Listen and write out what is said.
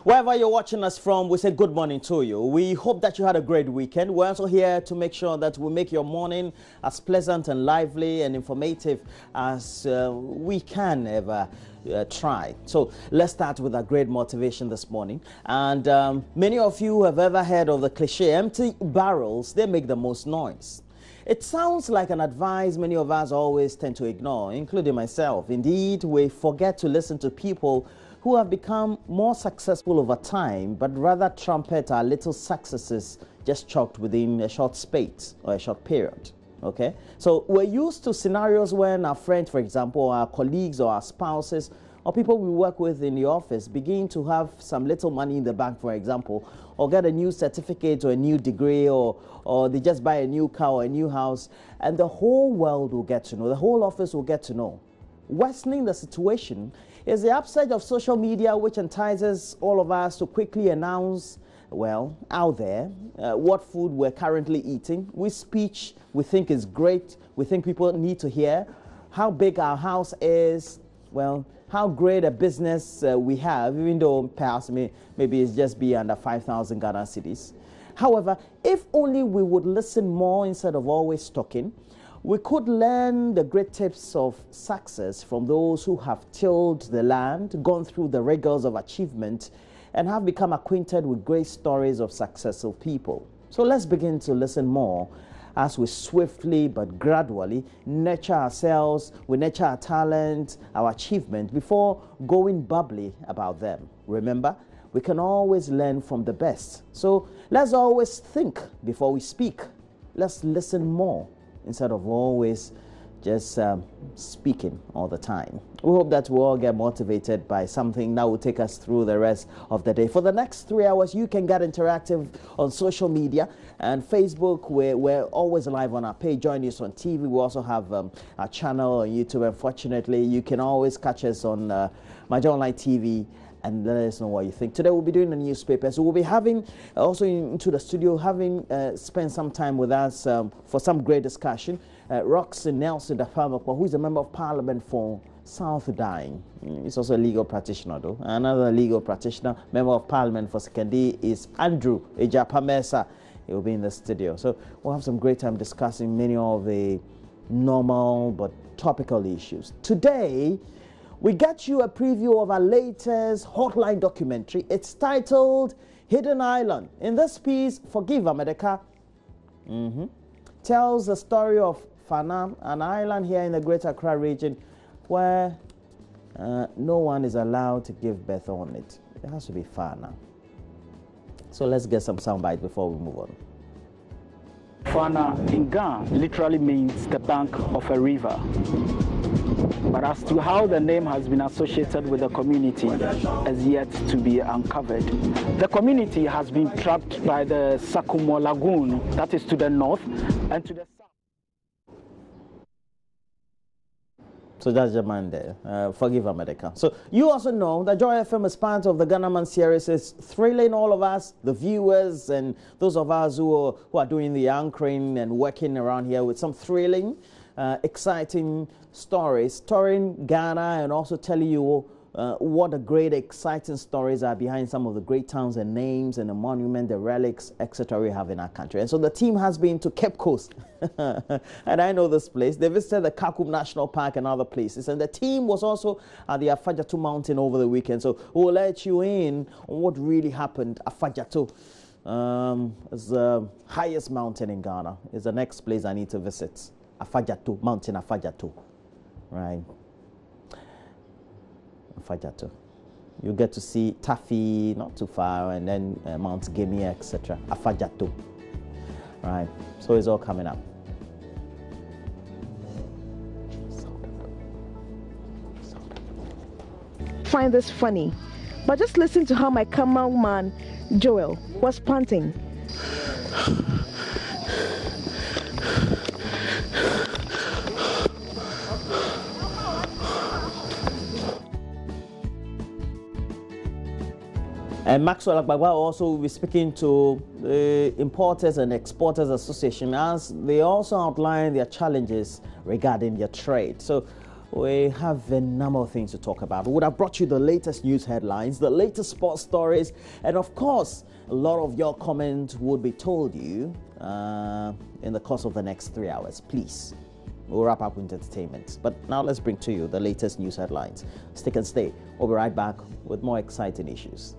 Wherever you're watching us from, we say good morning to you. We hope that you had a great weekend. We're also here to make sure that we make your morning as pleasant and lively and informative as we can ever try. So let's start with a great motivation this morning. And many of you have ever heard of the cliche, empty barrels, they make the most noise. It sounds like an advice many of us always tend to ignore, including myself. Indeed, we forget to listen to people who have become more successful over time, but rather trumpet our little successes just chalked within a short space or a short period. Okay? So we're used to scenarios when our friends, for example, or our colleagues or our spouses, or people we work with in the office begin to have some little money in the bank, for example, or get a new certificate or a new degree, or they just buy a new car or a new house, and the whole world will get to know, the whole office will get to know. Worsening the situation is the upside of social media, which entices all of us to quickly announce, well, out there, what food we're currently eating, which speech we think is great, we think people need to hear, how big our house is, well, how great a business we have, even though perhaps maybe it's just be under 5,000 Ghana cedis. However, if only we would listen more instead of always talking, we could learn the great tips of success from those who have tilled the land, gone through the rigors of achievement, and have become acquainted with great stories of successful people. So let's begin to listen more as we swiftly but gradually nurture ourselves, we nurture our talent, our achievement before going bubbly about them. Remember, we can always learn from the best. So let's always think before we speak. Let's listen more instead of always just speaking all the time. We hope that we all get motivated by something that will take us through the rest of the day. For the next 3 hours, you can get interactive on social media and Facebook. We're always live on our page, JoyNews on TV. We also have our channel on YouTube. Unfortunately, you can always catch us on Major Online TV and let us know what you think. Today we'll be doing the newspaper, so we'll be having also into the studio, having spent some time with us for some great discussion. Roxy Nelson Dafamako, who is a member of Parliament for South Dying. He's also a legal practitioner, though. Another legal practitioner, member of Parliament for Sekandi, is Andrew Ejapamesa. He will be in the studio. So we'll have some great time discussing many of the normal but topical issues. Today, we get you a preview of our latest Hotline documentary. It's titled Hidden Island. In this piece, Forgive America tells the story of Fana, an island here in the Greater Accra region where no one is allowed to give birth on it. It has to be Fana. So let's get some soundbite before we move on. Fana in Ghana literally means the bank of a river. But as to how the name has been associated with the community is yet to be uncovered. The community has been trapped by the Sakumo Lagoon, that is to the north, and to the south. So that's the man there. Forgive America. So you also know that Joy FM is part of the Ghana Man series. It's thrilling all of us, the viewers, and those of us who are doing the anchoring and working around here with some thrilling, exciting stories, touring Ghana and also telling you what the great, exciting stories are behind some of the great towns and names and the monument, the relics, etc. we have in our country. And so the team has been to Cape Coast. And I know this place. They visited the Kakum National Park and other places. And the team was also at the Afajatu Mountain over the weekend. So we'll let you in on what really happened. Afajatu is the highest mountain in Ghana. It's the next place I need to visit. Afajatu, Mountain Afajatu. Right. Afajatu. You get to see Taffy, not too far, and then Mount Gemia, etc. Afajatu. Right. So it's all coming up. Find this funny, but just listen to how my cameraman Joel was panting. And Maxwell Agbagba also will be speaking to the Importers and Exporters Association as they also outline their challenges regarding their trade. So We have a number of things to talk about. We would have brought you the latest news headlines, the latest sports stories, and of course, a lot of your comments would be told you in the course of the next 3 hours. Please, we'll wrap up with entertainment. But now let's bring to you the latest news headlines. Stick and stay. We'll be right back with more exciting issues.